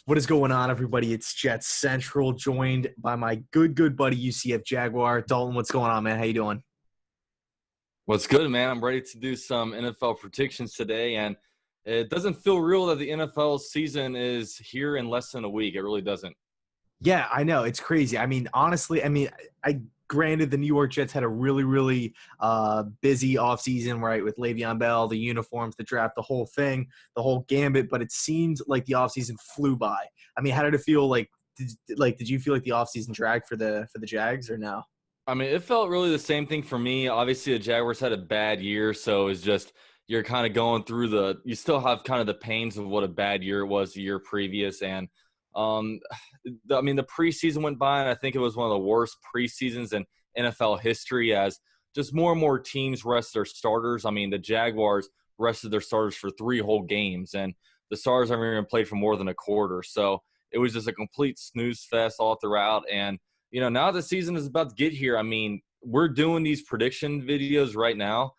What is going on, everybody? It's JetsCentral, joined by my good buddy UCF Jaguar. Dalton, what's going on, man? How you doing? What's good, man? I'm ready to do some NFL predictions today, and it doesn't feel real that the NFL season is here in less than a week. It really doesn't. Yeah, I know. It's crazy. I mean, honestly, I granted the New York Jets had a really busy offseason, right, with Le'Veon Bell, the uniforms, the draft, the whole thing, the whole gambit, but it seemed like the offseason flew by. I mean, how did it feel like? Did you feel like the offseason dragged for the Jags or no? I mean, it felt really the same thing for me. Obviously, the Jaguars had a bad year, so it's just you're kind of going through you still have kind of the pains of what a bad year it was the year previous. And, um, the preseason went by, and I think it was one of the worst preseasons in NFL history as just more and more teams rest their starters. I mean, the Jaguars rested their starters for 3 whole games, and the Stars haven't even played for more than a quarter. So it was just a complete snooze fest all throughout. And now the season is about to get here. I mean, we're doing these prediction videos right now,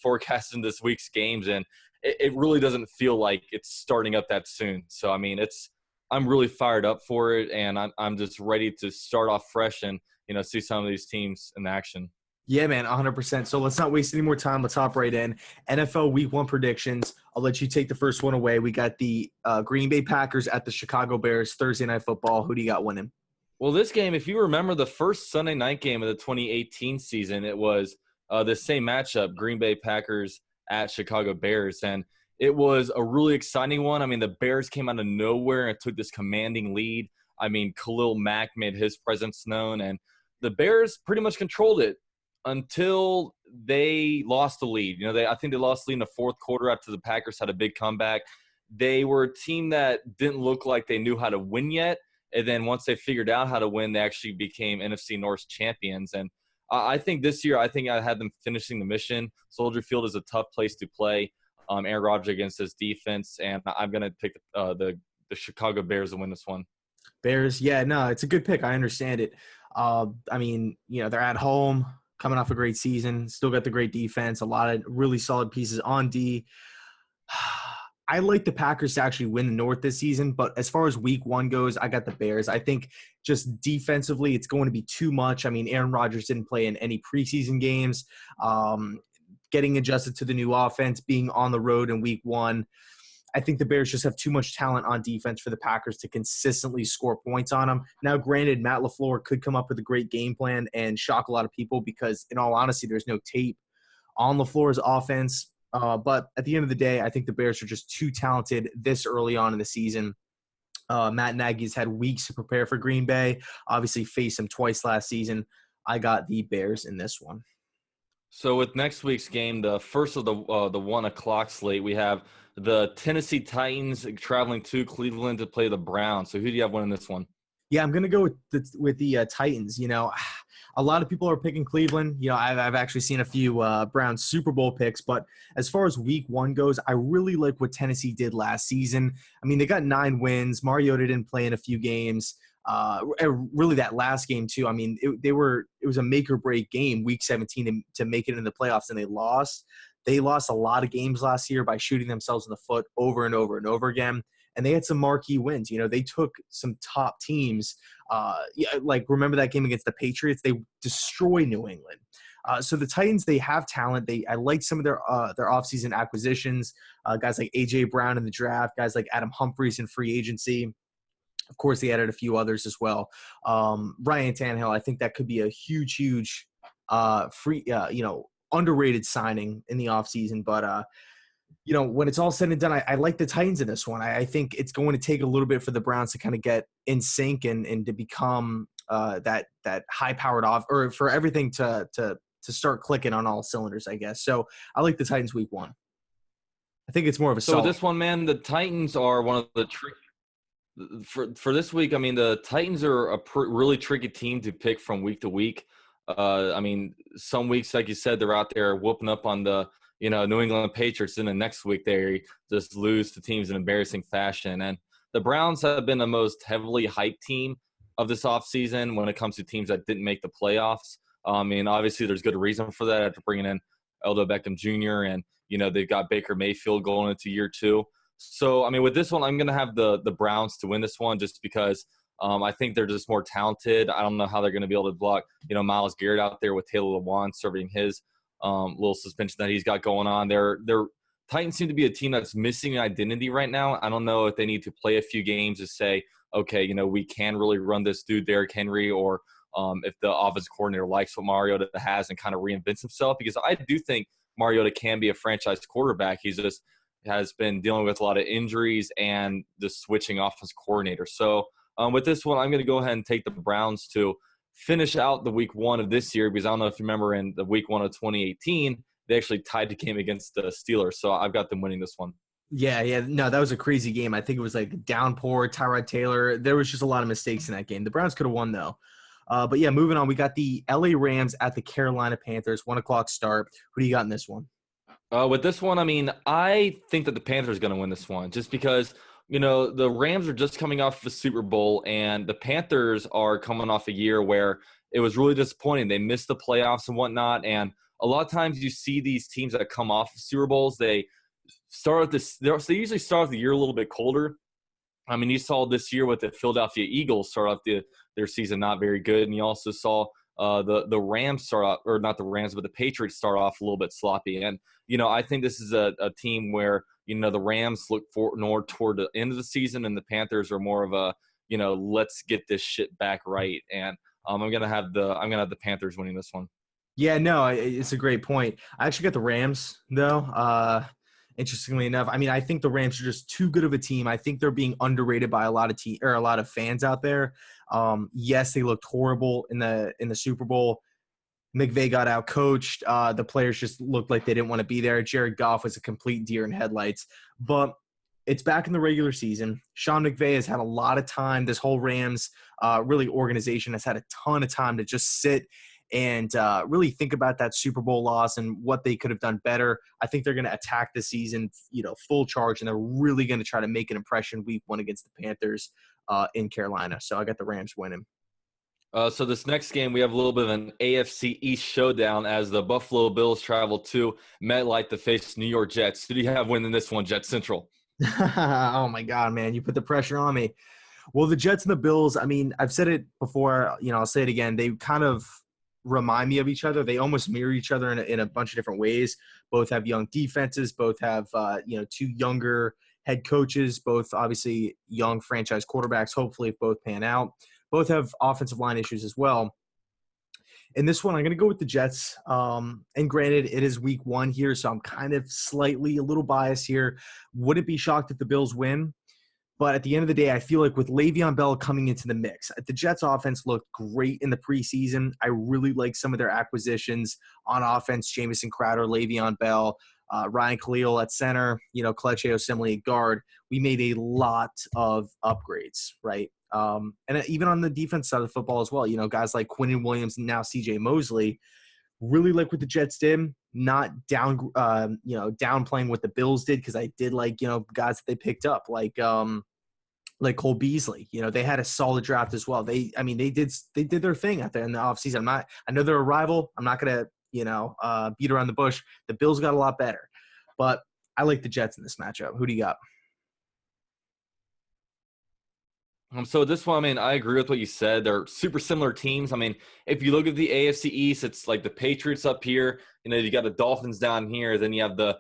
forecasting this week's games, and it really doesn't feel like it's starting up that soon. So, I mean, I'm really fired up for it, and I'm just ready to start off fresh and, see some of these teams in action. Yeah, man, 100%. So let's not waste any more time. Let's hop right in. NFL Week 1 predictions. I'll let you take the first one away. We got the Green Bay Packers at the Chicago Bears, Thursday Night Football. Who do you got winning? Well, this game, if you remember the first Sunday night game of the 2018 season, it was the same matchup, Green Bay Packers at Chicago Bears. And it was a really exciting one. I mean, the Bears came out of nowhere and took this commanding lead. I mean, Khalil Mack made his presence known, and the Bears pretty much controlled it until they lost the lead. I think they lost the lead in the fourth quarter after the Packers had a big comeback. They were a team that didn't look like they knew how to win yet. And then once they figured out how to win, they actually became NFC North champions. And I think this year, I had them finishing the mission. Soldier Field is a tough place to play. Aaron Rodgers against his defense, and I'm going to pick the Chicago Bears to win this one. Bears, yeah, no, it's a good pick. I understand it. They're at home, coming off a great season, still got the great defense, a lot of really solid pieces on D. I like the Packers to actually win the North this season, but as far as Week 1 goes, I got the Bears. I think just defensively, it's going to be too much. I mean, Aaron Rodgers didn't play in any preseason games. Getting adjusted to the new offense, being on the road in Week 1, I think the Bears just have too much talent on defense for the Packers to consistently score points on them. Now, granted, Matt LaFleur could come up with a great game plan and shock a lot of people because, in all honesty, there's no tape on LaFleur's offense. But at the end of the day, I think the Bears are just too talented this early on in the season. Matt Nagy's had weeks to prepare for Green Bay. Obviously, faced him twice last season. I got the Bears in this one. So with next week's game, the first of the 1 o'clock slate, we have the Tennessee Titans traveling to Cleveland to play the Browns. So who do you have winning this one? Yeah, I'm going to go with the Titans. A lot of people are picking Cleveland. I've actually seen a few Browns Super Bowl picks, but as far as Week 1 goes, I really like what Tennessee did last season. I mean, they got 9 wins. Mariota didn't play in a few games. Really that last game too. I mean, it was a make or break game, Week 17 to make it in the playoffs, and they lost. They lost a lot of games last year by shooting themselves in the foot over and over and over again. And they had some marquee wins. They took some top teams. Remember that game against the Patriots? They destroyed New England. So the Titans, they have talent. I like some of their offseason acquisitions. Guys like A.J. Brown in the draft, guys like Adam Humphries in free agency. Of course, they added a few others as well. Ryan Tannehill, I think that could be a huge underrated signing in the offseason. But when it's all said and done, I like the Titans in this one. I think it's going to take a little bit for the Browns to kind of get in sync and to become that high-powered off, or for everything to start clicking on all cylinders, I guess. So I like the Titans Week 1. I think it's more of a solid. So this one, man, the Titans are one of the for this week. I mean, the Titans are a really tricky team to pick from week to week. Some weeks, like you said, they're out there whooping up on the New England Patriots, and the next week they just lose to teams in embarrassing fashion. And the Browns have been the most heavily hyped team of this offseason when it comes to teams that didn't make the playoffs. Obviously there's good reason for that after bringing in Odell Beckham Jr. and, they've got Baker Mayfield going into year 2. So, I mean, with this one, I'm going to have the Browns to win this one just because I think they're just more talented. I don't know how they're going to be able to block, Myles Garrett out there with Taylor Lewan serving his little suspension that he's got going on. Their Titans seem to be a team that's missing an identity right now. I don't know if they need to play a few games to say, okay, we can really run this dude, Derrick Henry, or if the offensive coordinator likes what Mariota has and kind of reinvents himself, because I do think Mariota can be a franchise quarterback. He's just has been dealing with a lot of injuries and the switching offensive coordinator. So with this one, I'm going to go ahead and take the Browns to finish out the week 1 of this year, because I don't know if you remember in the week 1 of 2018, they actually tied the game against the Steelers. So I've got them winning this one. Yeah. No, that was a crazy game. I think it was like downpour, Tyrod Taylor. There was just a lot of mistakes in that game. The Browns could have won, though. But yeah, moving on, we got the LA Rams at the Carolina Panthers, 1 o'clock start. Who do you got in this one? With this one, I mean, I think that the Panthers are going to win this one just because, the Rams are just coming off the Super Bowl, and the Panthers are coming off a year where it was really disappointing. They missed the playoffs and whatnot, and a lot of times you see these teams that come off of Super Bowls, they usually start the year a little bit colder. I mean, you saw this year with the Philadelphia Eagles start off their season not very good, and you also saw the Rams start off, or not the Rams, but the Patriots start off a little bit sloppy. And I think this is a team where the Rams look more toward the end of the season, and the Panthers are more of a let's get this shit back right. And I'm gonna have the Panthers winning this one. Yeah, no, it's a great point. I actually got the Rams, though. Interestingly enough, I mean, I think the Rams are just too good of a team. I think they're being underrated by a lot of fans out there. Yes, they looked horrible in the Super Bowl. McVay got out coached. The players just looked like they didn't want to be there. Jared Goff was a complete deer in headlights. But it's back in the regular season. Sean McVay has had a lot of time. This whole Rams really organization has had a ton of time to just sit and really think about that Super Bowl loss and what they could have done better. I think they're going to attack the season, full charge, and they're really going to try to make an impression week 1 against the Panthers in Carolina. So I got the Rams winning. So this next game, we have a little bit of an AFC East showdown as the Buffalo Bills travel to MetLife to face New York Jets. Who do you have winning this one, JetsCentral? Oh, my God, man. You put the pressure on me. Well, the Jets and the Bills, I mean, I've said it before, I'll say it again. They kind of remind me of each other. They almost mirror each other in a bunch of different ways. Both have young defenses. Both have, 2 younger head coaches. Both, obviously, young franchise quarterbacks, hopefully, if both pan out. Both have offensive line issues as well. In this one, I'm going to go with the Jets. And granted, it is week 1 here, so I'm kind of slightly a little biased here. Wouldn't be shocked if the Bills win. But at the end of the day, I feel like with Le'Veon Bell coming into the mix, the Jets offense looked great in the preseason. I really like some of their acquisitions on offense: Jamison Crowder, Le'Veon Bell, Ryan Khalil at center, Kelechi Osemele at guard. We made a lot of upgrades, right? And even on the defense side of the football as well, guys like Quinnen Williams and now C.J. Mosley. Really like what the Jets did. Not downplaying what the Bills did, because I did like guys that they picked up like Cole Beasley. They had a solid draft as well. They did their thing out there in the offseason. I know they're a rival. I'm not gonna beat around the bush. The Bills got a lot better, but I like the Jets in this matchup. Who do you got? So this one, I mean, I agree with what you said. They're super similar teams. I mean, if you look at the AFC East, it's like the Patriots up here. You got the Dolphins down here. Then you have the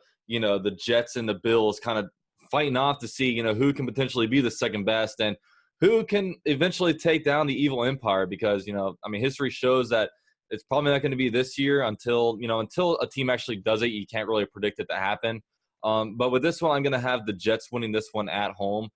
Jets and the Bills kind of fighting off to see, who can potentially be the second best and who can eventually take down the evil empire. Because, history shows that it's probably not going to be this year until a team actually does it. You can't really predict it to happen. But with this one, I'm going to have the Jets winning this one at home.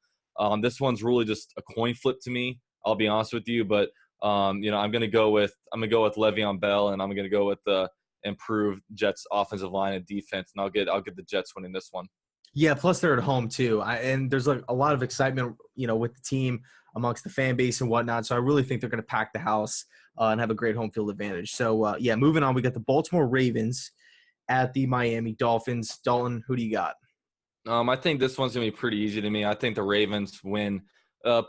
This one's really just a coin flip to me. I'll be honest with you, but I'm going to go with Le'Veon Bell, and I'm going to go with the improved Jets offensive line and defense, and I'll get the Jets winning this one. Yeah, plus they're at home too, and there's a lot of excitement, with the team amongst the fan base and whatnot. So I really think they're going to pack the house and have a great home field advantage. So moving on, we got the Baltimore Ravens at the Miami Dolphins. Dalton, who do you got? I think this one's going to be pretty easy to me. I think the Ravens win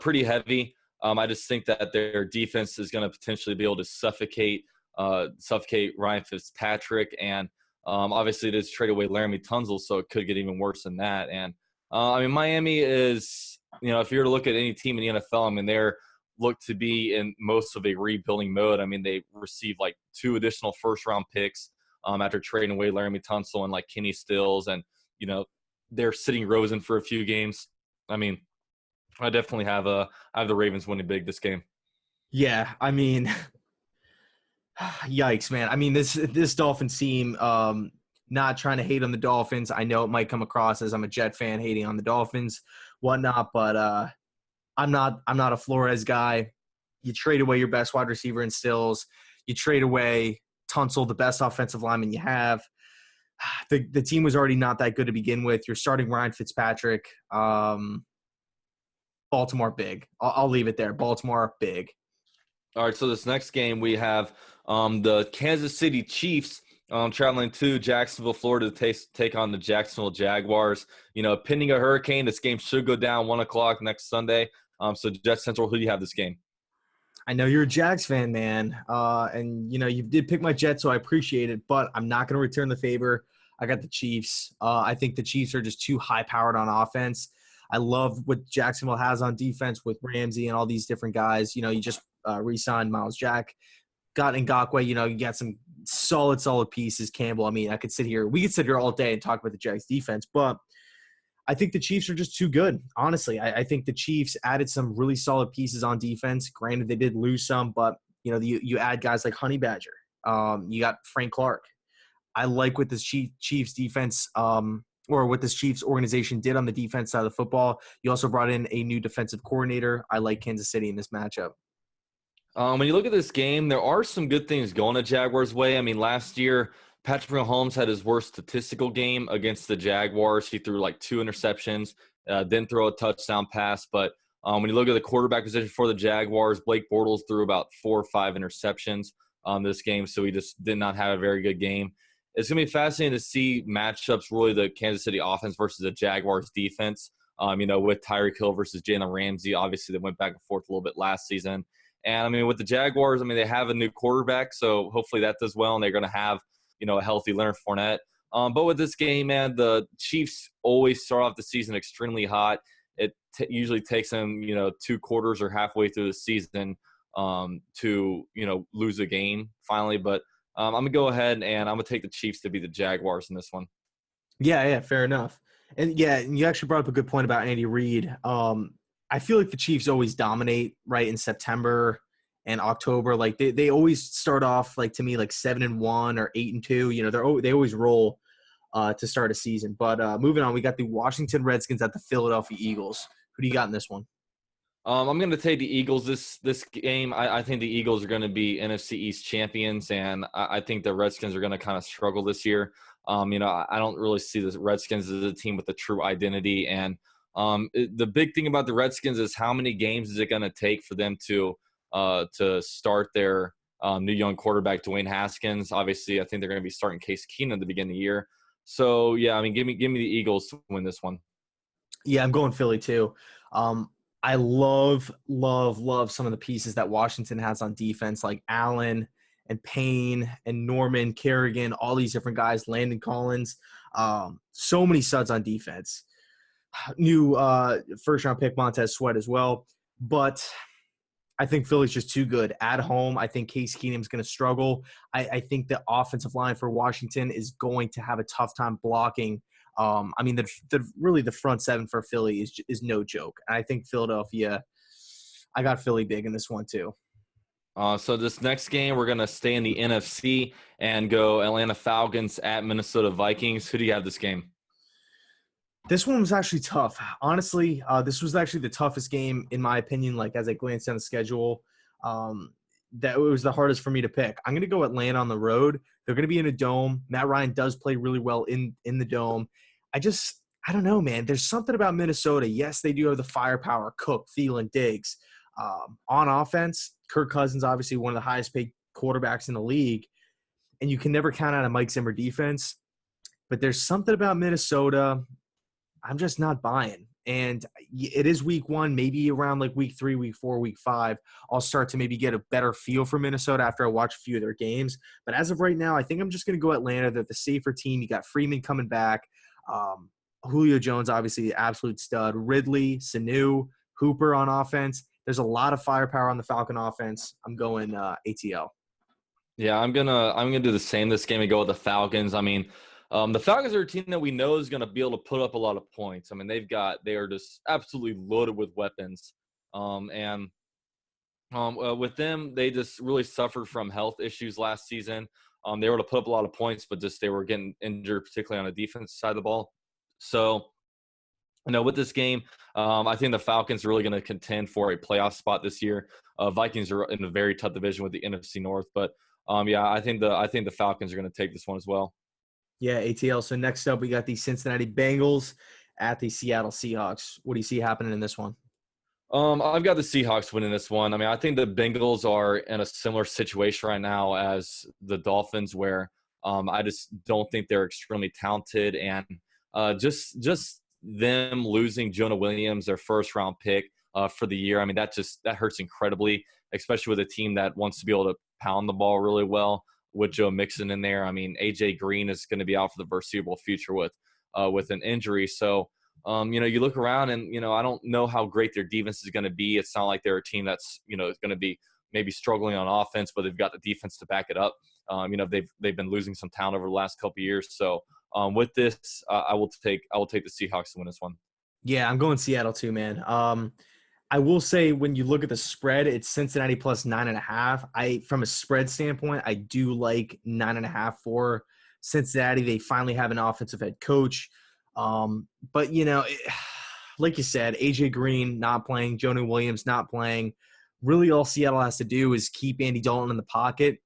pretty heavy. I just think that their defense is going to potentially be able to suffocate Ryan Fitzpatrick. And obviously, it is trade away Laramie Tunsil, so it could get even worse than that. And I mean, Miami is, if you were to look at any team in the NFL, I mean, they're look to be in most of a rebuilding mode. I mean, they received like 2 additional first-round picks after trading away Laramie Tunsil and like Kenny Stills, and they're sitting Rosen for a few games. I mean, I definitely I have the Ravens winning big this game. Yeah, I mean, yikes, man. I mean, this Dolphins team. Not trying to hate on the Dolphins. I know it might come across as I'm a Jet fan hating on the Dolphins, whatnot, but I'm not a Flores guy. You trade away your best wide receiver in Stills. You trade away Tunsil, the best offensive lineman you have. The team was already not that good to begin with. You're starting Ryan Fitzpatrick. Baltimore big. I'll leave it there. Baltimore big. All right, so this next game we have the Kansas City Chiefs traveling to Jacksonville, Florida to take on the Jacksonville Jaguars. Pending a hurricane, this game should go down 1 o'clock next Sunday. So JetsCentral, who do you have this game? I know you're a Jags fan, man, and you did pick my Jets, so I appreciate it. But I'm not going to return the favor. I got the Chiefs. I think the Chiefs are just too high-powered on offense. I love what Jacksonville has on defense with Ramsey and all these different guys. You just re-signed Miles Jack, got Ngakoue. You got some solid pieces. Campbell. I mean, we could sit here all day and talk about the Jags defense, but I think the Chiefs are just too good. Honestly, I think the Chiefs added some really solid pieces on defense. Granted, they did lose some, but you add guys like Honey Badger. You got Frank Clark. I like what this Chiefs defense or what this Chiefs organization did on the defense side of the football. You also brought in a new defensive coordinator. I like Kansas City in this matchup. When you look at this game, there are some good things going the Jaguars' way. I mean, last year, Patrick Mahomes had his worst statistical game against the Jaguars. He threw like 2 interceptions, didn't throw a touchdown pass. But when you look at the quarterback position for the Jaguars, Blake Bortles threw about 4 or 5 interceptions this game, so he just did not have a very good game. It's going to be fascinating to see matchups, really, the Kansas City offense versus the Jaguars defense, with Tyreek Hill versus Jalen Ramsey. Obviously, they went back and forth a little bit last season. And, I mean, with the Jaguars, I mean, they have a new quarterback, so hopefully that does well, and they're going to have, a healthy Leonard Fournette. But with this game, man, the Chiefs always start off the season extremely hot. It usually takes them, 2 quarters or halfway through the season to, lose a game finally. But I'm going to go ahead and I'm going to take the Chiefs to beat the Jaguars in this one. Yeah, fair enough. And, you actually brought up a good point about Andy Reid. I feel like the Chiefs always dominate right in September and October. Like they always start off like, to me, like 7-1 or 8-2. They always roll to start a season. But moving on, we got the Washington Redskins at the Philadelphia Eagles. Who do you got in this one? I'm going to take the Eagles this game. I think the Eagles are going to be NFC East champions, and I think the Redskins are going to kind of struggle this year. I don't really see the Redskins as a team with a true identity, and the big thing about the Redskins is how many games is it going to take for them to start their new young quarterback, Dwayne Haskins. Obviously, I think they're going to be starting Case Keenum at the beginning of the year. So, yeah, I mean, give me the Eagles to win this one. Yeah, I'm going Philly too. I love some of the pieces that Washington has on defense, like Allen and Payne and Norman, Kerrigan, all these different guys, Landon Collins. So many studs on defense. New first-round pick Montez Sweat as well. But I think Philly's just too good. At home, I think Case Keenum's going to struggle. I think the offensive line for Washington is going to have a tough time blocking. I mean, the front seven for Philly is no joke. And I think Philadelphia, I got Philly big in this one too. So this next game, we're going to stay in the NFC and go Atlanta Falcons at Minnesota Vikings. Who do you have this game? This one was actually tough. Honestly, this was actually the toughest game, in my opinion, like as I glanced down the schedule. That it was the hardest for me to pick. I'm going to go Atlanta on the road. They're going to be in a dome. Matt Ryan does play really well in the dome. I don't know, man. There's something about Minnesota. Yes, they do have the firepower, Cook, Thielen, Diggs. On offense, Kirk Cousins, obviously one of the highest paid quarterbacks in the league. And you can never count out a Mike Zimmer defense. But there's something about Minnesota I'm just not buying. And it is week 1, maybe around like week 3, week 4, week 5, I'll start to maybe get a better feel for Minnesota after I watch a few of their games. But as of right now, I think I'm just going to go Atlanta. They're the safer team. You got Freeman coming back. Julio Jones, obviously, absolute stud. Ridley, Sanu, Hooper on offense. There's a lot of firepower on the Falcon offense. I'm going ATL. Yeah, I'm gonna do the same this game and go with the Falcons. I mean, the Falcons are a team that we know is gonna be able to put up a lot of points. I mean, they are just absolutely loaded with weapons, and with them, they just really suffered from health issues last season. They were able to put up a lot of points, but just they were getting injured, particularly on the defense side of the ball. So, with this game, I think the Falcons are really going to contend for a playoff spot this year. Vikings are in a very tough division with the NFC North, but yeah, I think the Falcons are going to take this one as well. Yeah, ATL. So next up, we got the Cincinnati Bengals at the Seattle Seahawks. What do you see happening in this one? I've got the Seahawks winning this one. I mean, I think the Bengals are in a similar situation right now as the Dolphins, where I just don't think they're extremely talented, and just them losing Jonah Williams, their first round pick for the year. I mean, that hurts incredibly, especially with a team that wants to be able to pound the ball really well with Joe Mixon in there. I mean, AJ Green is going to be out for the foreseeable future with an injury, so. You look around and, I don't know how great their defense is going to be. It's not like they're a team that's, is going to be maybe struggling on offense, but they've got the defense to back it up. They've been losing some talent over the last couple of years. So with this, I will take the Seahawks to win this one. Yeah, I'm going Seattle too, man. I will say when you look at the spread, it's Cincinnati plus 9.5. From a spread standpoint, I do like 9.5 for Cincinnati. They finally have an offensive head coach. But like you said, AJ Green not playing, Jonah Williams not playing. Really, all Seattle has to do is keep Andy Dalton in the pocket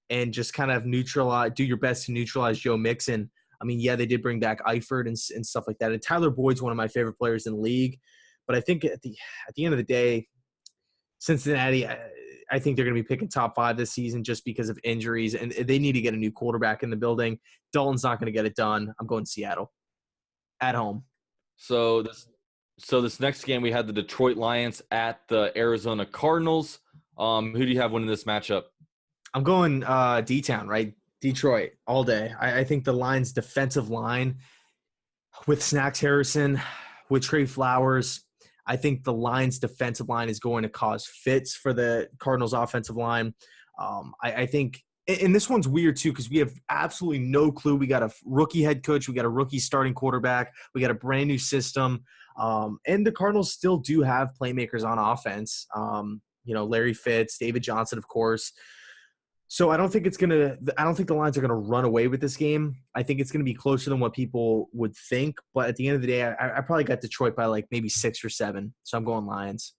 and just kind of do your best to neutralize Joe Mixon. I mean, yeah, they did bring back Eifert and stuff like that. And Tyler Boyd's one of my favorite players in the league. But I think at the end of the day, Cincinnati, I think they're going to be picking top 5 this season just because of injuries, and they need to get a new quarterback in the building. Dalton's not going to get it done. I'm going Seattle at home. So this next game, we had the Detroit Lions at the Arizona Cardinals. Who do you have winning this matchup? I'm going D-Town, right? Detroit all day. I think the Lions' defensive line with Snacks Harrison, with Trey Flowers, I think the Lions' defensive line is going to cause fits for the Cardinals' offensive line. I think – and this one's weird too because we have absolutely no clue. We got a rookie head coach. We got a rookie starting quarterback. We got a brand new system. And the Cardinals still do have playmakers on offense. Larry Fitz, David Johnson, of course. So I don't think the Lions are going to run away with this game. I think it's going to be closer than what people would think. But at the end of the day, I probably got Detroit by like maybe 6 or 7. So I'm going Lions.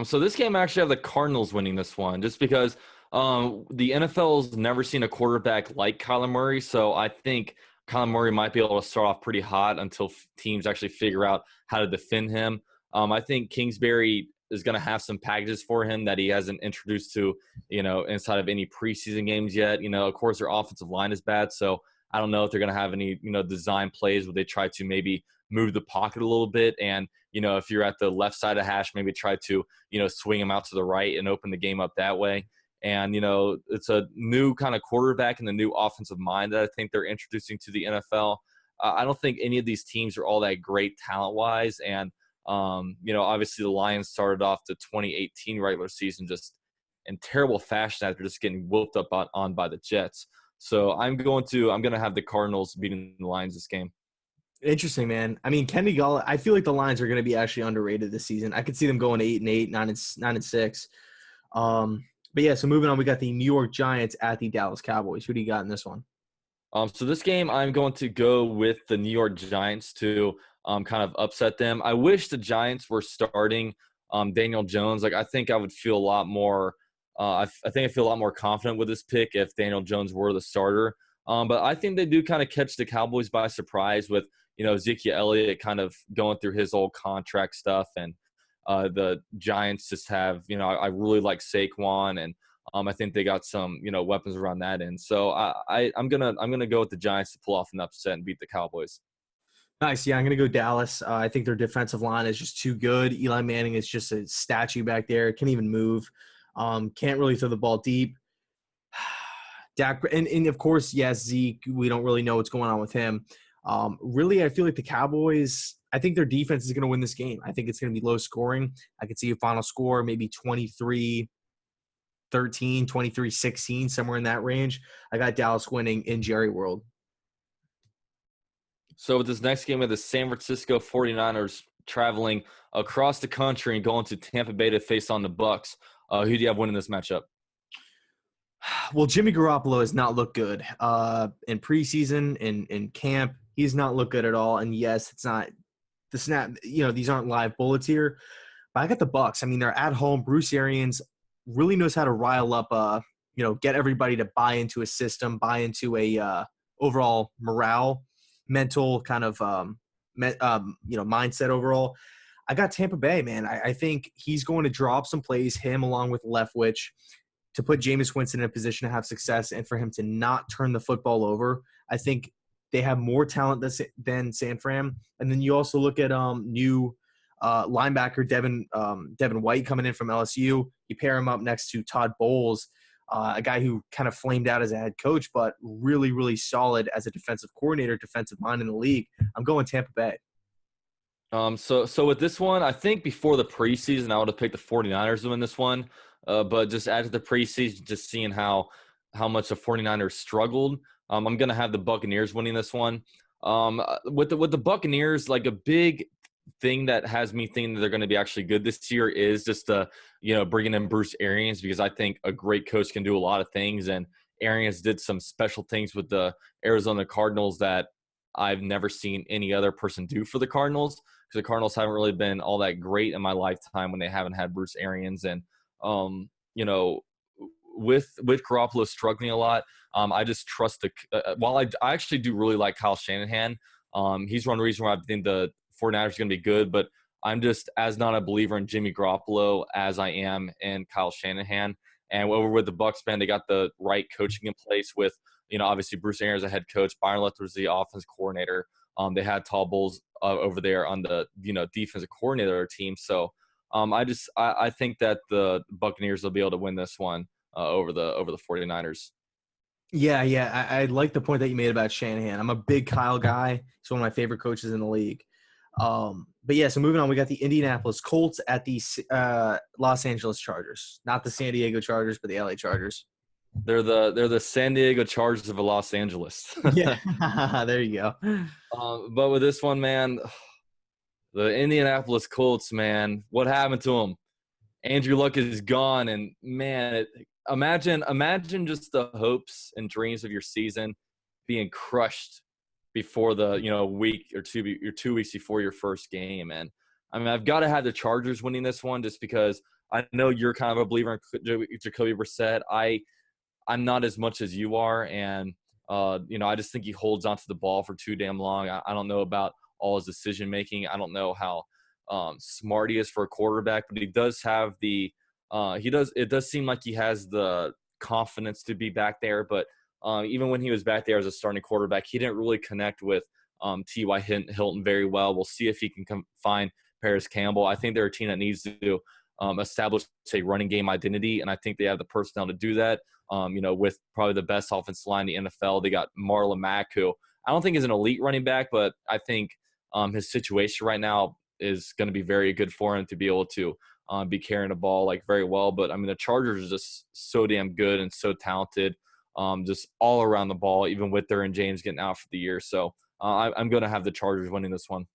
So this game, I actually have the Cardinals winning this one just because the NFL's never seen a quarterback like Kyler Murray. So I think Kyler Murray might be able to start off pretty hot until teams actually figure out how to defend him. I think Kingsbury is going to have some packages for him that he hasn't introduced to, inside of any preseason games yet. Of course, their offensive line is bad. So I don't know if they're going to have any, design plays where they try to maybe move the pocket a little bit. And, if you're at the left side of hash, maybe try to, swing him out to the right and open the game up that way. And, it's a new kind of quarterback and the new offensive mind that I think they're introducing to the NFL. I don't think any of these teams are all that great talent-wise. And, obviously the Lions started off the 2018 regular season just in terrible fashion after just getting whooped up on by the Jets. So I'm going to have the Cardinals beating the Lions this game. Interesting, man. I mean, Kenny Galladay, I feel like the Lions are going to be actually underrated this season. I could see them going 8-8, 9-6. But yeah, so moving on, we got the New York Giants at the Dallas Cowboys. Who do you got in this one? So this game, I'm going to go with the New York Giants to kind of upset them. I wish the Giants were starting Daniel Jones. Like, I think I would feel a lot more I think I feel a lot more confident with this pick if Daniel Jones were the starter. But I think they do kind of catch the Cowboys by surprise with, Ezekiel Elliott kind of going through his old contract stuff. And the Giants just have, I really like Saquon, and I think they got some, weapons around that end. So I'm gonna go with the Giants to pull off an upset and beat the Cowboys. Nice. Yeah, I'm going to go Dallas. I think their defensive line is just too good. Eli Manning is just a statue back there. Can't even move. Can't really throw the ball deep. Dak, and of course, yes, Zeke, we don't really know what's going on with him. Really, I feel like the Cowboys, I think their defense is going to win this game. I think it's going to be low scoring. I could see a final score, maybe 23-13, 23-16, somewhere in that range. I got Dallas winning in Jerry World. So with this next game of the San Francisco 49ers traveling across the country and going to Tampa Bay to face on the Bucks, who do you have winning this matchup? Well, Jimmy Garoppolo has not looked good in preseason, in camp. He's not looked good at all. And yes, it's not the snap. These aren't live bullets here. But I got the Bucks. I mean, they're at home. Bruce Arians really knows how to rile up, get everybody to buy into a system, buy into a overall morale, mental kind of, mindset overall. I got Tampa Bay, man. I think he's going to drop some plays, him along with Leftwich, to put Jameis Winston in a position to have success and for him to not turn the football over. I think they have more talent than San Fran. And then you also look at new linebacker Devin White coming in from LSU. You pair him up next to Todd Bowles, a guy who kind of flamed out as a head coach, but really, really solid as a defensive coordinator, defensive mind in the league. I'm going Tampa Bay. So with this one, I think before the preseason, I would have picked the 49ers to win this one. But just after the preseason, just seeing how much the 49ers struggled, I'm going to have the Buccaneers winning this one. With the Buccaneers, like a big thing that has me thinking that they're going to be actually good this year is just bringing in Bruce Arians, because I think a great coach can do a lot of things, and Arians did some special things with the Arizona Cardinals that I've never seen any other person do for the Cardinals, because the Cardinals haven't really been all that great in my lifetime when they haven't had Bruce Arians. And with Garoppolo struggling a lot, I just trust while I actually do really like Kyle Shanahan. He's one reason why I think the 49ers are going to be good, but I'm just as not a believer in Jimmy Garoppolo as I am in Kyle Shanahan. And over with the Bucs, man, they got the right coaching in place with, obviously Bruce Arians as a head coach, Byron Leftwich was the offense coordinator. They had Todd Bowles over there on the, defensive coordinator of their team. So I think that the Buccaneers will be able to win this one over the 49ers. Yeah, I like the point that you made about Shanahan. I'm a big Kyle guy. He's one of my favorite coaches in the league. But yeah, so moving on, we got the Indianapolis Colts at the Los Angeles Chargers, not the San Diego Chargers, but the LA Chargers. They're the San Diego Chargers of Los Angeles. Yeah, there you go. But with this one, man, the Indianapolis Colts, man, what happened to them? Andrew Luck is gone, and man, imagine just the hopes and dreams of your season being crushed before the week or 2 weeks before your first game. And I mean, I've got to have the Chargers winning this one, just because I know you're kind of a believer in Jacoby Brissett. I'm not as much as you are, and I just think he holds onto the ball for too damn long. I don't know about all his decision making. I don't know how smart he is for a quarterback, but he does have it does seem like he has the confidence to be back there. But even when he was back there as a starting quarterback, he didn't really connect with T.Y. Hilton very well. We'll see if he can find Paris Campbell. I think they're a team that needs to establish a running game identity, and I think they have the personnel to do that. With probably the best offensive line in the NFL. They got Marlon Mack, who I don't think is an elite running back, but I think his situation right now is going to be very good for him to be able to be carrying the ball very well. But I mean, the Chargers are just so damn good and so talented, just all around the ball, even with Derwin James getting out for the year. So I'm going to have the Chargers winning this one.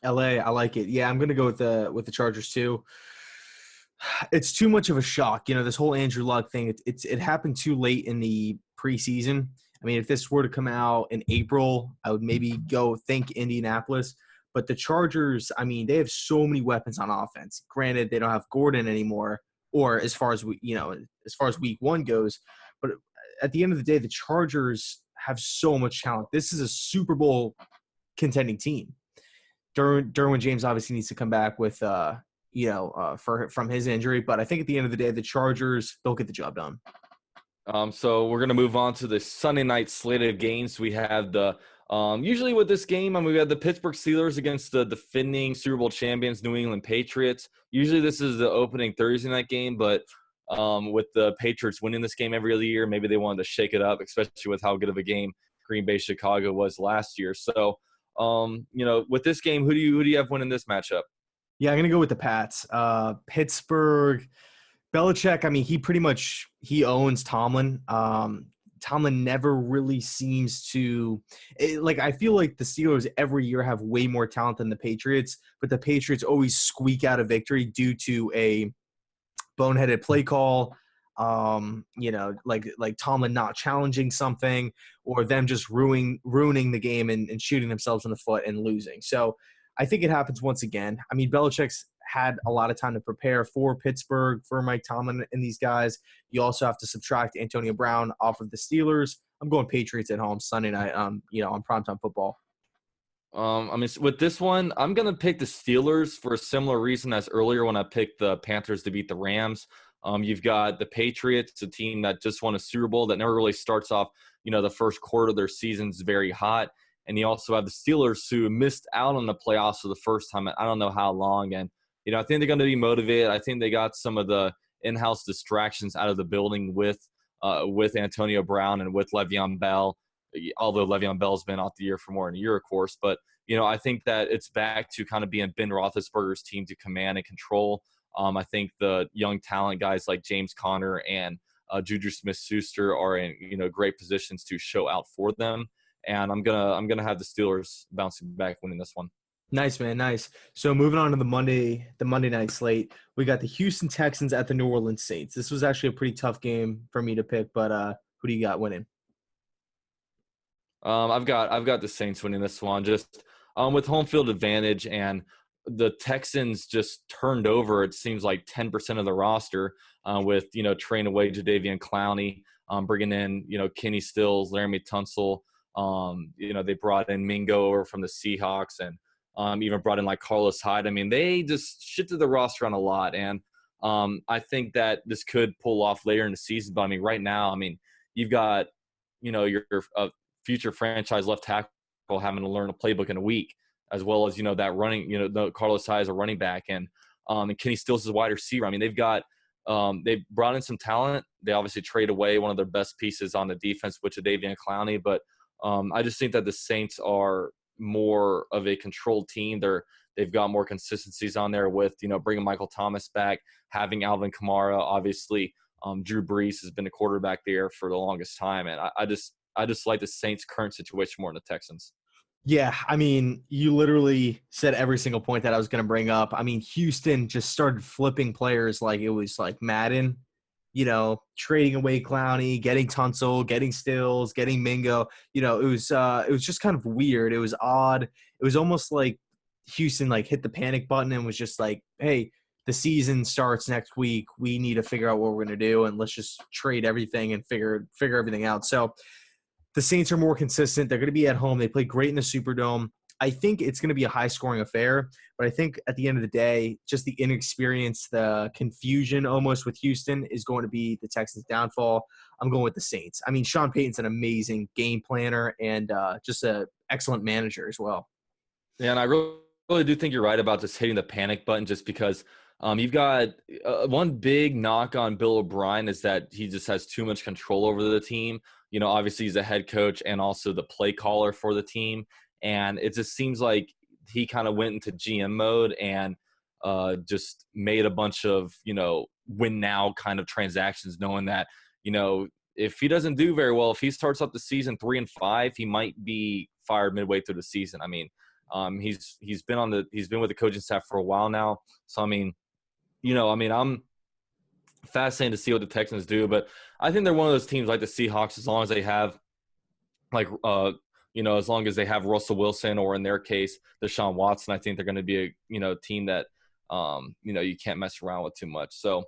LA, I like it. Yeah, I'm going to go with the Chargers too. It's too much of a shock. This whole Andrew Luck thing, it happened too late in the preseason. I mean, if this were to come out in April, I would maybe go think Indianapolis. But the Chargers, I mean, they have so many weapons on offense. Granted, they don't have Gordon anymore, or as far as week one goes. But at the end of the day, the Chargers have so much talent. This is a Super Bowl contending team. Derwin James obviously needs to come back with from his injury. But I think at the end of the day, the Chargers, they'll get the job done. So we're going to move on to the Sunday night slate of games. We have usually with this game, we have the Pittsburgh Steelers against the defending Super Bowl champions, New England Patriots. Usually this is the opening Thursday night game, but with the Patriots winning this game every other year, maybe they wanted to shake it up, especially with how good of a game Green Bay Chicago was last year. So, with this game, who do you have winning this matchup? Yeah, I'm gonna go with the Pats. Pittsburgh, Belichick. I mean, he owns Tomlin. Tomlin never really seems to I feel like the Steelers every year have way more talent than the Patriots, but the Patriots always squeak out a victory due to a boneheaded play call, like Tomlin not challenging something, or them just ruining the game and shooting themselves in the foot and losing. So I think it happens once again. I mean, Belichick's had a lot of time to prepare for Pittsburgh, for Mike Tomlin and these guys. You also have to subtract Antonio Brown off of the Steelers. I'm going Patriots at home Sunday night, on primetime football. With this one, I'm going to pick the Steelers for a similar reason as earlier when I picked the Panthers to beat the Rams. You've got the Patriots, a team that just won a Super Bowl that never really starts off, the first quarter of their season's very hot. And you also have the Steelers who missed out on the playoffs for the first time. I don't know how long. And, I think they're going to be motivated. I think they got some of the in-house distractions out of the building with Antonio Brown and with Le'Veon Bell. Although Le'Veon Bell's been out the year for more than a year, of course. But, I think that it's back to kind of being Ben Roethlisberger's team to command and control. I think the young talent guys like James Conner and Juju Smith-Schuster are in, great positions to show out for them. And I'm gonna have the Steelers bouncing back, winning this one. Nice, man. Nice. So moving on to the Monday night slate, we got the Houston Texans at the New Orleans Saints. This was actually a pretty tough game for me to pick, but who do you got winning? I've got the Saints winning this one, just with home field advantage, and the Texans just turned over, it seems like 10% of the roster with trading away Jadeveon Clowney, bringing in Kenny Stills, Laramie Tunsil. They brought in Mingo over from the Seahawks, and even brought in like Carlos Hyde. I mean, they just shifted the roster on a lot, and I think that this could pull off later in the season. But I mean, right now, I mean, you've got your future franchise left tackle having to learn a playbook in a week, as well as that running. The Carlos Hyde is a running back, and Kenny Stills is a wide receiver. I mean, they've brought in some talent. They obviously trade away one of their best pieces on the defense, which is Jadeveon Clowney. But I just think that the Saints are more of a controlled team. They've got more consistencies on there with bringing Michael Thomas back, having Alvin Kamara. Obviously, Drew Brees has been a quarterback there for the longest time, and I just like the Saints' current situation more than the Texans. Yeah, I mean, you literally said every single point that I was going to bring up. I mean, Houston just started flipping players like it was like Madden, trading away Clowney, getting Tunsil, getting Stills, getting Mingo. It was just kind of weird. It was odd. It was almost like Houston hit the panic button and was just like, hey, the season starts next week. We need to figure out what we're going to do, and let's just trade everything and figure everything out. So the Saints are more consistent. They're going to be at home. They play great in the Superdome. I think it's going to be a high-scoring affair, but I think at the end of the day, just the inexperience, the confusion almost with Houston is going to be the Texans' downfall. I'm going with the Saints. I mean, Sean Payton's an amazing game planner and just an excellent manager as well. Yeah, and I really do think you're right about just hitting the panic button, just because you've got one big knock on Bill O'Brien is that he just has too much control over the team. Obviously he's a head coach and also the play caller for the team. And it just seems like he kind of went into GM mode and just made a bunch of, win now kind of transactions, knowing that, if he doesn't do very well, if he starts up the season 3-5, he might be fired midway through the season. I mean, he's been with the coaching staff for a while now. So, I mean, I'm fascinated to see what the Texans do, but I think they're one of those teams like the Seahawks, as long as they have as long as they have Russell Wilson, or in their case, Deshaun Watson, I think they're going to be a team that, you can't mess around with too much. So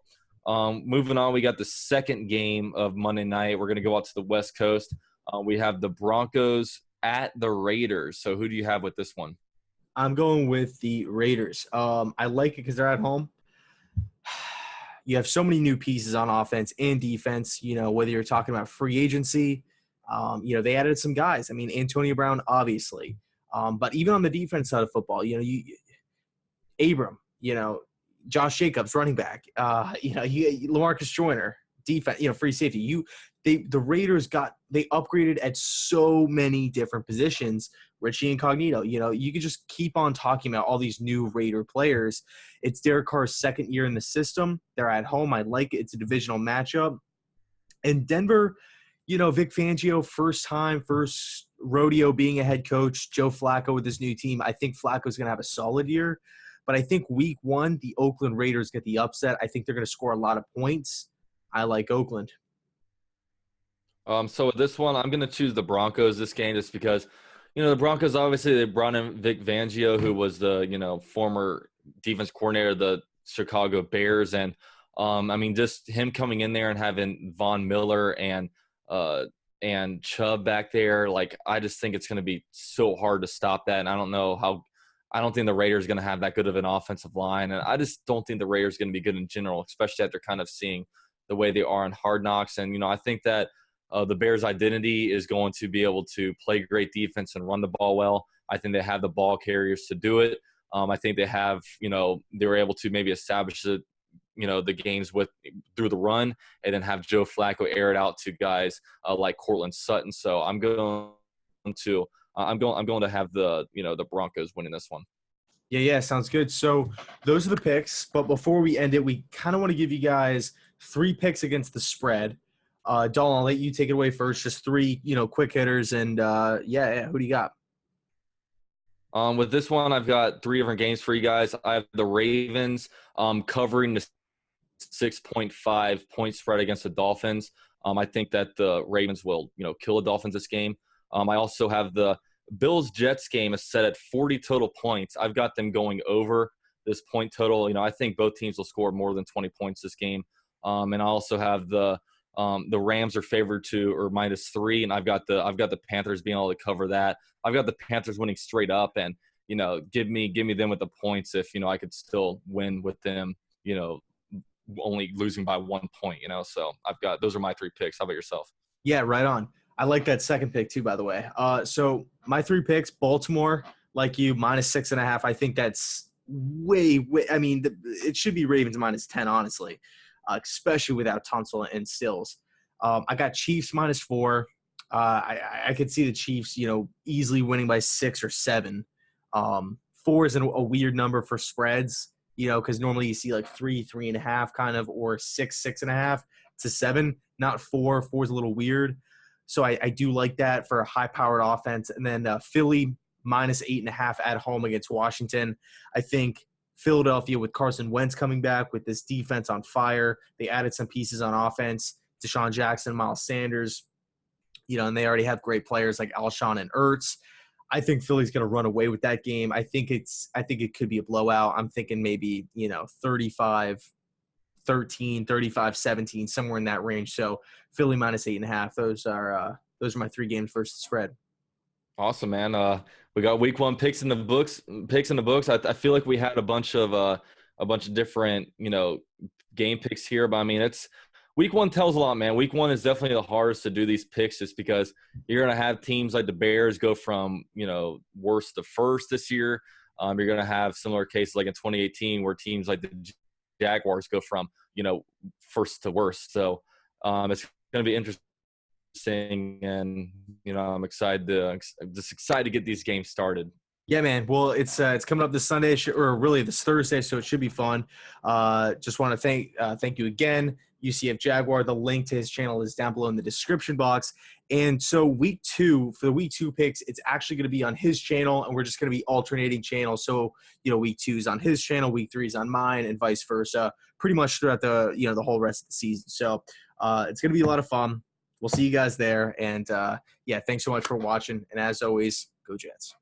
moving on, we got the second game of Monday night. We're going to go out to the West Coast. We have the Broncos at the Raiders. So who do you have with this one? I'm going with the Raiders. I like it because they're at home. You have so many new pieces on offense and defense, whether you're talking about free agency, they added some guys. I mean, Antonio Brown, obviously. But even on the defense side of football, Abram, Josh Jacobs, running back, LaMarcus Joyner, defense, free safety. the Raiders they upgraded at so many different positions. Richie Incognito, you could just keep on talking about all these new Raider players. It's Derek Carr's second year in the system. They're at home. I like it. It's a divisional matchup. And Denver, Vic Fangio, first rodeo being a head coach, Joe Flacco with his new team. I think Flacco's going to have a solid year. But I think week one, the Oakland Raiders get the upset. I think they're going to score a lot of points. I like Oakland. So with this one, I'm going to choose the Broncos this game just because, the Broncos, obviously, they brought in Vic Fangio, who was the, former defense coordinator of the Chicago Bears. And, just him coming in there and having Von Miller and Chubb back there, I just think it's going to be so hard to stop that. And I don't think the Raiders are going to have that good of an offensive line. And I just don't think the Raiders are going to be good in general, especially after kind of seeing the way they are in Hard Knocks. And, I think that the Bears' identity is going to be able to play great defense and run the ball well. I think they have the ball carriers to do it. I think they have, they were able to maybe establish the games through the run and then have Joe Flacco air it out to guys like Cortland Sutton. So I'm going to have the Broncos winning this one. Yeah, sounds good. So those are the picks. But before we end it, we kind of want to give you guys 3 picks against the spread. Dalton, I'll let you take it away first. Just 3, quick hitters. And, who do you got? With this one, I've got 3 different games for you guys. I have the Ravens covering the 6.5 point spread against the Dolphins. I think that the Ravens will, kill the Dolphins this game. I also have the Bills-Jets game is set at 40 total points. I've got them going over this point total. I think both teams will score more than 20 points this game. And I also have the Rams are favored to or -3, and I've got the Panthers being able to cover that. I've got the Panthers winning straight up, and give me them with the points if I could still win with them. Only losing by 1 point. So those are my 3 picks. How about yourself? Yeah, right on. I like that second pick too, by the way. So my 3 picks: Baltimore, like you, -6.5. I think that's way. I mean, it should be Ravens -10, honestly. Especially without Tunsil and Stills. I got Chiefs -4. I could see the Chiefs, easily winning by 6 or 7. 4 is a weird number for spreads, because normally you see 3, 3.5 kind of, or 6, 6.5 to 7, not 4. 4 is a little weird. So I do like that for a high-powered offense. And then Philly -8.5 at home against Washington. I think Philadelphia with Carson Wentz coming back with this defense on fire. They added some pieces on offense, Deshaun Jackson, Miles Sanders, and they already have great players like Alshon and Ertz. I think Philly's going to run away with that game. I think it could be a blowout. I'm thinking maybe, 35-13, 35-17, somewhere in that range. So Philly -8.5. Those are my 3 games versus the spread. Awesome, man. We got week 1 picks in the books. I feel like we had a bunch of different, game picks here, but it's week 1 tells a lot, man. Week 1 is definitely the hardest to do these picks just because you're going to have teams like the Bears go from, worst to first this year. You're going to have similar cases like in 2018 where teams like the Jaguars go from, first to worst. So it's going to be interesting. And I'm excited to get these games started. Yeah, man. Well, it's coming up this Sunday, or really this Thursday, so it should be fun. Just want to thank you again, UCF Jaguar. The link to his channel is down below in the description box. And so for the week 2 picks, it's actually going to be on his channel, and we're just going to be alternating channels. So week 2 is on his channel, week 3 is on mine, and vice versa. Pretty much throughout the the whole rest of the season. So it's going to be a lot of fun. We'll see you guys there. And, thanks so much for watching. And as always, go Jets.